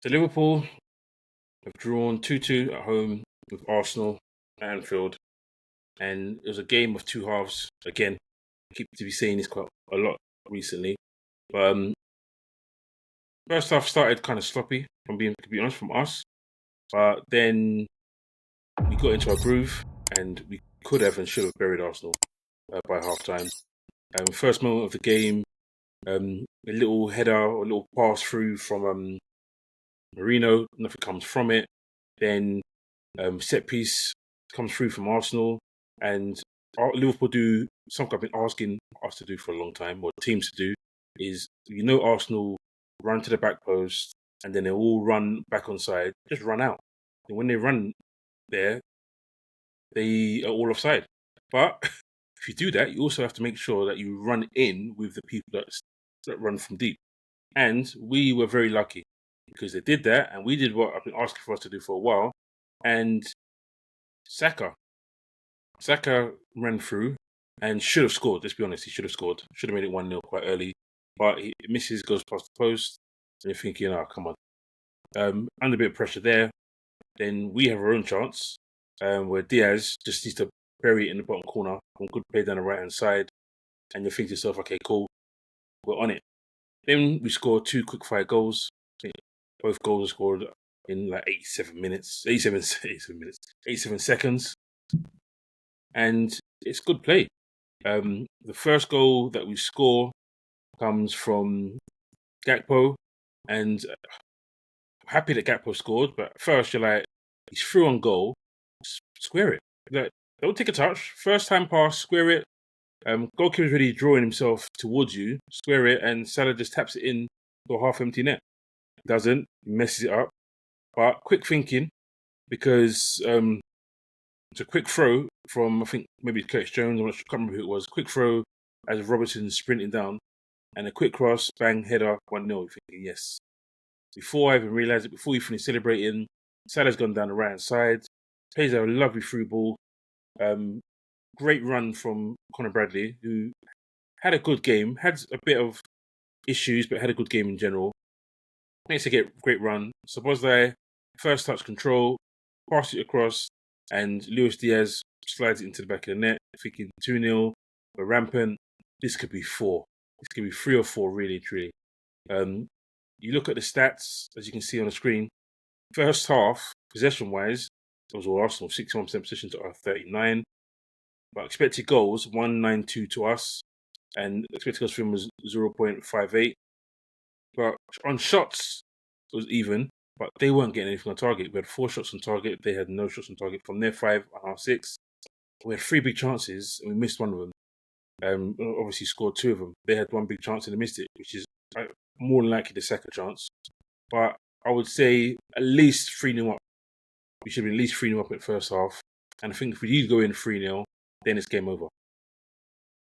So Liverpool have drawn 2-2 at home with Arsenal at Anfield. And it was a game of two halves. Again, I keep to be saying this quite a lot recently. But first half started kind of sloppy, to be honest, from us. But then we got into our groove and we could have and should have buried Arsenal by half time. First moment of the game, a little header or a little pass through from Merino, nothing comes from it. Then set piece comes through from Arsenal, and Liverpool do something I've been asking us to do for a long time, or teams to do, is Arsenal run to the back post and then they all run back on side, just run out. And when they run there, they are all offside. But if you do that, you also have to make sure that you run in with the people that run from deep. And we were very lucky because they did that, and we did what I've been asking for us to do for a while. And Saka ran through and should have scored. Let's be honest, he should have scored. Should have made it 1-0 quite early. But he misses, goes past the post, and you're thinking, oh, come on. Under a bit of pressure there. Then we have our own chance where Díaz just needs to bury it in the bottom corner. One good play down the right-hand side. And you think to yourself, okay, cool, we're on it. Then we score two quick-fire goals. Both goals are scored in like 87 seconds. And it's good play. The first goal that we score comes from Gakpo. And I'm happy that Gakpo scored, but first you're like, he's through on goal, square it. Like, don't take a touch. First time pass, square it. Goalkeeper's already drawing himself towards you, square it, and Salah just taps it in to a half-empty net. Doesn't, messes it up. But quick thinking, because it's a quick throw from, I think, maybe Curtis Jones, I can't remember who it was. Quick throw as Robertson sprinting down, and a quick cross, bang, header, 1-0. Thinking, yes. Before I even realised it, before we finished celebrating, Salah's gone down the right-hand side, plays a lovely through ball. Great run from Conor Bradley, who had a good game, had a bit of issues, but had a good game in general. Makes a great run. Szoboszlai, first touch control, pass it across, and Luis Díaz slides it into the back of the net, thinking 2-0, we're rampant. This could be 4. This could be 3 or 4, really, truly. You look at the stats, as you can see on the screen. First half, possession-wise, it was all Arsenal, 61% possession to our 39. But expected goals, 192 to us, and expected goals for him was 0.58. But on shots, it was even, but they weren't getting anything on target. We had 4 shots on target, they had no shots on target. From their 5 and our 6, we had 3 big chances, and we missed one of them. Obviously scored 2 of them. They had 1 big chance and they missed it, which is more than likely the second chance. But I would say at least 3-0 up. We should be at least 3-0 up in the first half. And I think if we do go in 3-0, then it's game over.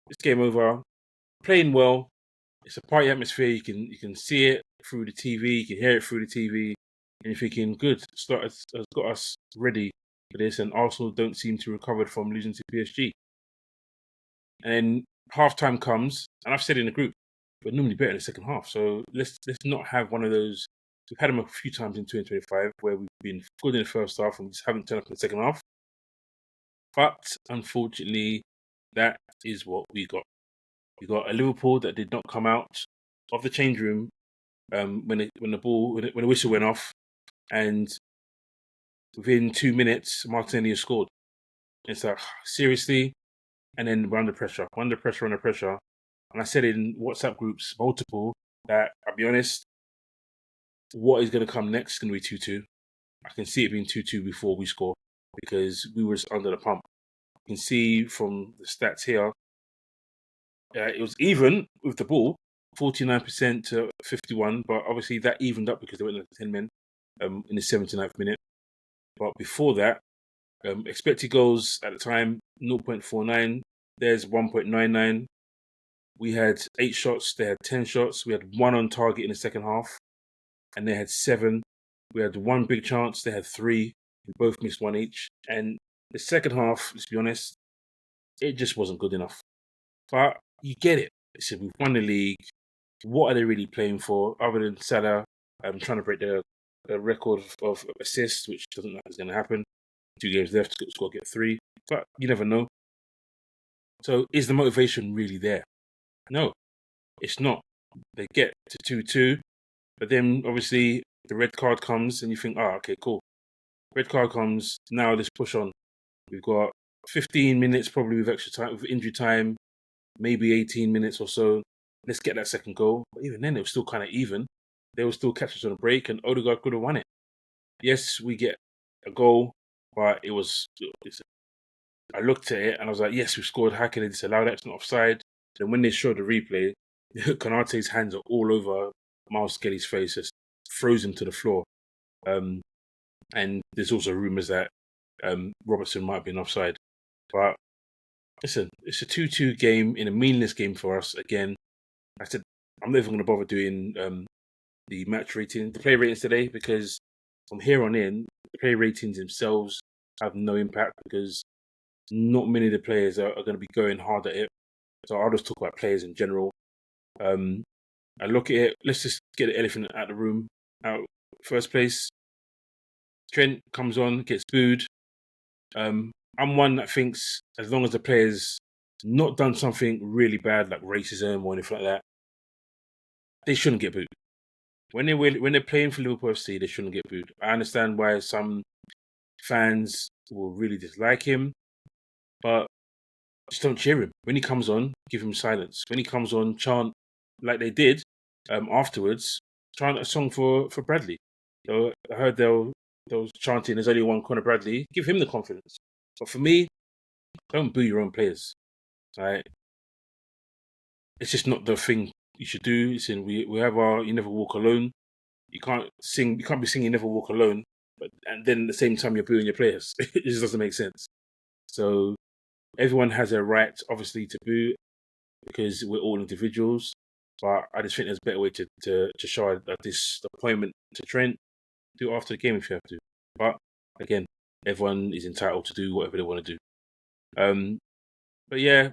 It's game over. Playing well. It's a party atmosphere. You can see it through the TV. You can hear it through the TV. And you're thinking, good, start has got us ready for this. And Arsenal don't seem to recover from losing to PSG. And then half-time comes, and I've said in the group, we're normally better in the second half. So let's not have one of those. We've had them a few times in 2025 where we've been good in the first half and we just haven't turned up in the second half. But unfortunately, that is what we got. We got a Liverpool that did not come out of the change room when the whistle went off, and within 2 minutes, Martinelli has scored. It's like, seriously? And then we're under pressure. And I said in WhatsApp groups, multiple, that I'll be honest, what is going to come next is going to be 2-2. I can see it being 2-2 before we score because we were just under the pump. You can see from the stats here, it was even with the ball, 49% to 51%, but obviously that evened up because they went into 10 men in the 79th minute. But before that, expected goals at the time, 0.49. There's 1.99. We had 8 shots. They had 10 shots. We had 1 on target in the second half, and they had 7. We had 1 big chance. They had 3. We both missed 1 each. And the second half, let's be honest, it just wasn't good enough. But you get it. Listen, we've won the league. What are they really playing for other than Salah trying to break their a record of assists, which doesn't look like it's going to happen. 2 games left, score get 3, but you never know. So is the motivation really there? No, it's not. They get to 2-2, but then obviously the red card comes and you think, okay, cool. Red card comes, now let's push on. We've got 15 minutes probably with extra time, with injury time, maybe 18 minutes or so. Let's get that second goal. But even then, it was still kind of even. They will still catch us on a break, and Odegaard could have won it. Yes, we get a goal, but I looked at it and I was like, yes, we scored. How can they disallow that? It's not offside. Then when they showed the replay, Konate's hands are all over Miles Skelly's face, just throws him to the floor. And there's also rumours that Robertson might have been offside. But listen, it's a 2-2 game in a meaningless game for us. Again, I said I'm not even going to bother doing the match rating, the play ratings today, because from here on in, the play ratings themselves have no impact because not many of the players are going to be going hard at it. So I'll just talk about players in general. I look at it, let's just get the elephant out of the room. Out first place, Trent comes on, gets booed. I'm one that thinks as long as the player's not done something really bad like racism or anything like that, they shouldn't get booed. When they're playing for Liverpool FC, they shouldn't get booed. I understand why some fans will really dislike him, but just don't cheer him. When he comes on, give him silence. When he comes on, chant like they did afterwards, chant a song for Bradley. So I heard they was chanting, there's only one Conor Bradley. Give him the confidence. But for me, don't boo your own players. Right? It's just not the thing you should do. We have our You Never Walk Alone. You can't be singing You Never Walk Alone, and then at the same time you're booing your players. It just doesn't make sense. So everyone has a right, obviously, to boo because we're all individuals. But I just think there's a better way to show a disappointment to Trent. Do it after the game if you have to. But again, everyone is entitled to do whatever they want to do. But yeah,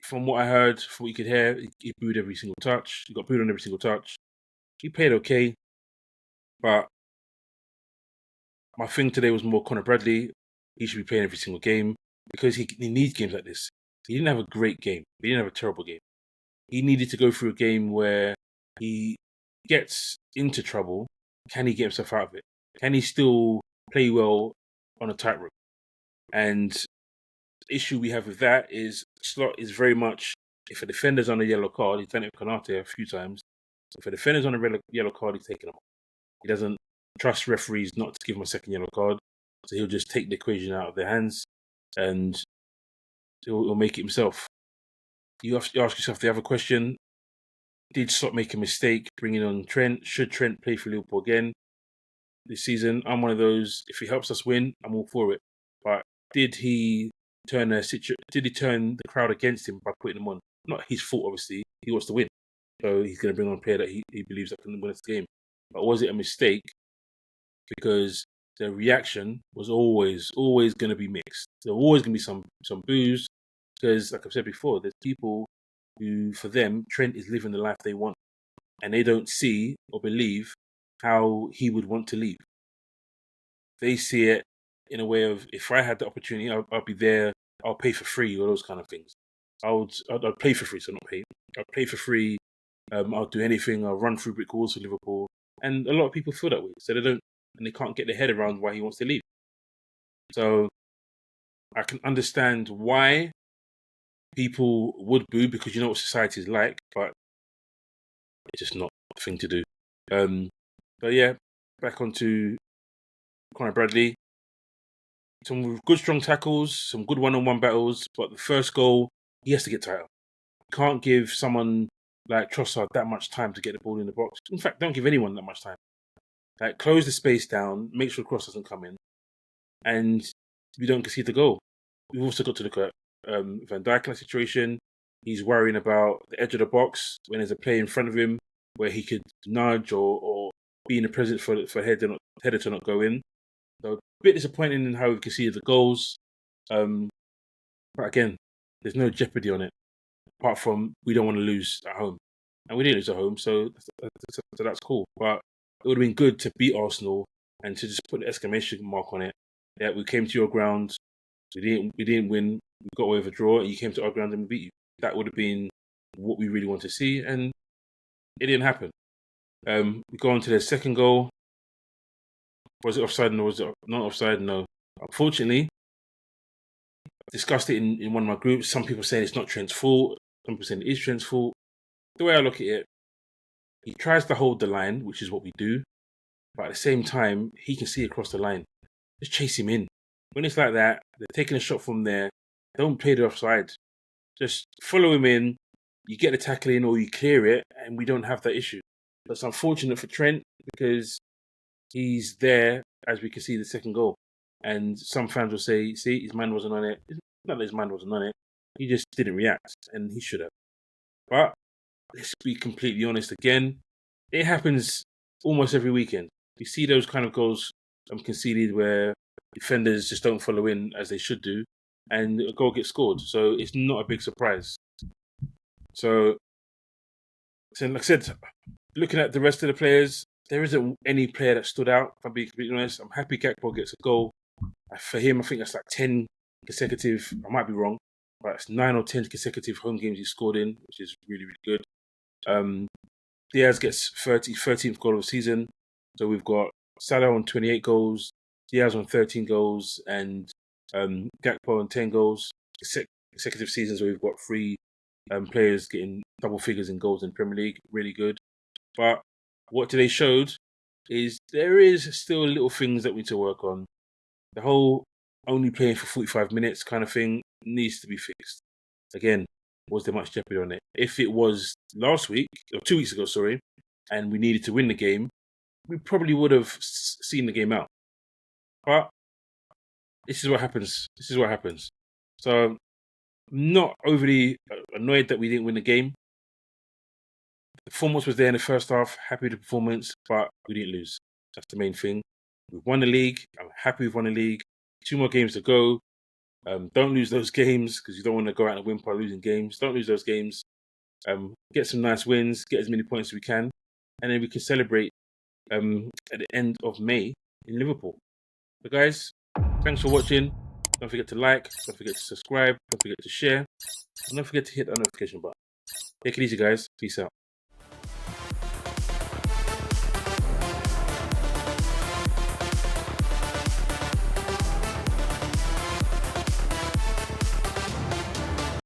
from what I heard, from what you could hear, he booed every single touch. He got booed on every single touch. He played okay, but my thing today was more Conor Bradley. He should be playing every single game because he needs games like this. He didn't have a great game. He didn't have a terrible game. He needed to go through a game where he gets into trouble. Can he get himself out of it? Can he still play well on a tightrope? And the issue we have with that is Slot is very much, if a defender's on a yellow card, he's done it with Konate a few times. If a defender's on a yellow card, he's taking him off. He doesn't trust referees not to give him a second yellow card. So he'll just take the equation out of their hands and he'll make it himself. You have to ask yourself the other question. Did Slot make a mistake bringing on Trent? Should Trent play for Liverpool again this season? I'm one of those, if he helps us win, I'm all for it. But did he turn the crowd against him by putting him on? Not his fault, obviously. He wants to win. So he's going to bring on a player that he believes that can win us the game. But was it a mistake? Because the reaction was always going to be mixed. There were always going to be some boos. Because, like I've said before, there's people who, for them, Trent is living the life they want. And they don't see or believe how he would want to leave. They see it in a way of, if I had the opportunity, I'll be there, I'll pay for free, or those kind of things. I'd play for free, so not pay. I'll pay for free, I'll do anything, I'll run through brick walls for Liverpool. And a lot of people feel that way. So they can't get their head around why he wants to leave. So I can understand why people would boo, because you know what society is like, but it's just not a thing to do. But yeah, back onto Conor Bradley. Some good strong tackles, some good one-on-one battles, but the first goal, he has to get tighter. You can't give someone like Trossard that much time to get the ball in the box. In fact, don't give anyone that much time. Like, close the space down, make sure the cross doesn't come in, and we don't concede the goal. We've also got to look at Van Dijk in that situation. He's worrying about the edge of the box when there's a player in front of him where he could nudge or be in the presence for header to not go in. So a bit disappointing in how we conceded the goals. But again, there's no jeopardy on it, apart from we don't want to lose at home. And we didn't lose at home, so that's cool. But it would have been good to beat Arsenal and to just put an exclamation mark on it. Yeah, we came to your ground, we didn't win, we got away with a draw, and you came to our ground and we beat you. That would have been what we really want to see, and it didn't happen. We go on to the second goal. Was it offside? No, was it not offside? No. Unfortunately, I discussed it in one of my groups. Some people saying it's not Trent's fault. Some people saying it is Trent's fault. The way I look at it, he tries to hold the line, which is what we do. But at the same time, he can see across the line. Just chase him in. When it's like that, they're taking a shot from there. Don't play the offside. Just follow him in. You get the tackle in or you clear it, and we don't have that issue. That's unfortunate for Trent because he's there, as we can see, the second goal. And some fans will say, see, his mind wasn't on it. Not that his mind wasn't on it. He just didn't react, and he should have. But let's be completely honest again. It happens almost every weekend. You see those kind of goals conceded where defenders just don't follow in as they should do, and a goal gets scored. So it's not a big surprise. So like I said, looking at the rest of the players, there isn't any player that stood out, if I'm being completely honest. I'm happy Gakpo gets a goal. For him, I think that's like 10 consecutive, I might be wrong, but it's 9 or 10 consecutive home games he's scored in, which is really, really good. Díaz gets 13th goal of the season. So we've got Salah on 28 goals, Díaz on 13 goals, and Gakpo on 10 goals. Consecutive seasons where we've got 3 players getting double figures in goals in Premier League. Really good. But what today showed is there is still little things that we need to work on. The whole only playing for 45 minutes kind of thing needs to be fixed. Again, was there much jeopardy on it? If it was last week, or 2 weeks ago, sorry, and we needed to win the game, we probably would have seen the game out. But this is what happens. So I'm not overly annoyed that we didn't win the game. The performance was there in the first half. Happy with the performance, but we didn't lose. That's the main thing. We've won the league. I'm happy we've won the league. 2 more games to go. Don't lose those games because you don't want to go out and win by losing games. Don't lose those games. Get some nice wins. Get as many points as we can. And then we can celebrate at the end of May in Liverpool. So guys, thanks for watching. Don't forget to like. Don't forget to subscribe. Don't forget to share. And don't forget to hit that notification button. Take it easy, guys. Peace out.